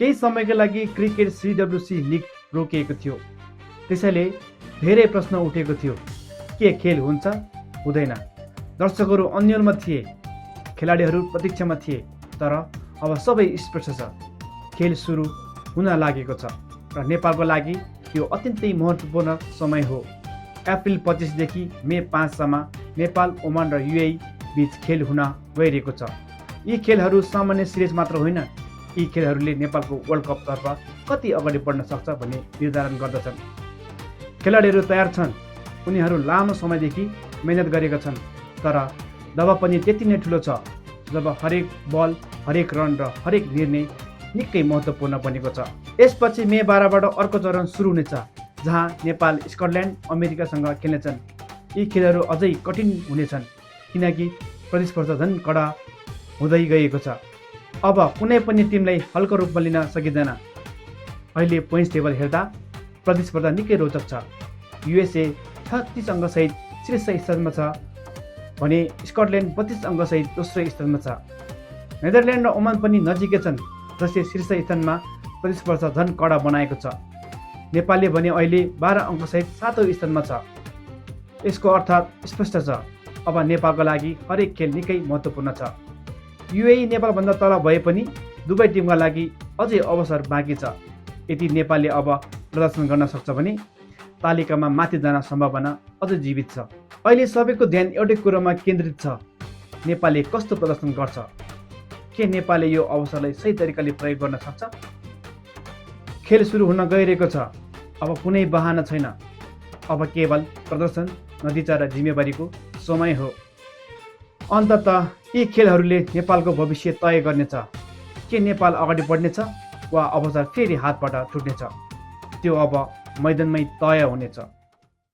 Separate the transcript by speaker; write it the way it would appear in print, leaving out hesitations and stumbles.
Speaker 1: केही समयका लागि क्रिकेट CWC लिग रोकिएको थियो। त्यसैले धेरै प्रश्न उठेको थियो, के खेल हुन्छ हुँदैन। दर्शकहरू अन्यलमा थिए, खेलाडीहरू प्रतीक्षामा थिए, तर अब सबै स्पष्ट छ, खेल सुरु हुन लागेको छ र नेपालको लागि यो अत्यन्तै महत्त्वपूर्ण समय हो। अप्रिल 25 देखि मे 5 सम्म नेपाल, ओमान र UAE बीच खेल हुन गइरहेको छ। यी खेलहरू सामान्य सिरिज मात्र होइन, यी खेलहरूले नेपालको वर्ल्ड कपतर्फ कति अगाडि बढ्न सक्छ भन्ने निर्धारण गर्दछन्। खेलाडीहरू तयार छन्, उनीहरू लामो समयदेखि मेहनत गरेका छन्, तर दबाब पनि त्यति नै ठुलो छ जब हरेक बल, हरेक रन र हरेक निर्णय निकै महत्त्वपूर्ण बनेको छ। यसपछि मे 12बाट अर्को चरण सुरु हुनेछ, जहाँ नेपाल स्कटल्यान्ड, अमेरिकासँग खेल्नेछन्। यी खेलहरू अझै कठिन हुनेछन् किनकि प्रतिस्पर्धा झन् कडा हुँदै गएको छ। अब कुनै पनि टिमलाई हल्का रूपमा लिन सकिँदैन। अहिले पोइन्ट्स टेबल हेर्दा प्रतिस्पर्धा निकै रोचक छ। USA 36 अङ्कसहित शीर्ष स्थानमा छ भने स्कटल्यान्ड 32 अङ्कसहित दोस्रो स्थानमा छ। नेदरल्यान्ड र ओमान पनि नजिकै छन्, जसले शीर्ष स्थानमा प्रतिस्पर्धा झन् कडा बनाएको छ। नेपालले भने अहिले 12 अङ्कसहित 7औं स्थानमा छ। यसको अर्थ स्पष्ट छ, अब नेपालको लागि हरेक खेल निकै महत्त्वपूर्ण छ। UAE नेपालभन्दा तल भए पनि दुवै टिमका लागि अझै अवसर बाँकी छ। यदि नेपालले अब प्रदर्शन गर्न सक्छ भने तालिकामा माथि जान सम्भावना अझ जीवित छ। अहिले सबैको ध्यान एउटै कुरोमा केन्द्रित छ, नेपालले कस्तो प्रदर्शन गर्छ। के नेपालले यो अवसरलाई सही तरिकाले प्रयोग गर्न सक्छ? खेल सुरु हुन गइरहेको छ, अब कुनै बहाना छैन। अब केवल प्रदर्शन, नतिजा र जिम्मेवारीको समय हो। अन्ततः यी खेलहरूले नेपालको भविष्य तय गर्नेछ। के नेपाल अगाडि बढ्नेछ वा अवसर फेरि हातबाट छुट्नेछ, त्यो अब मैदानमै तय हुनेछ।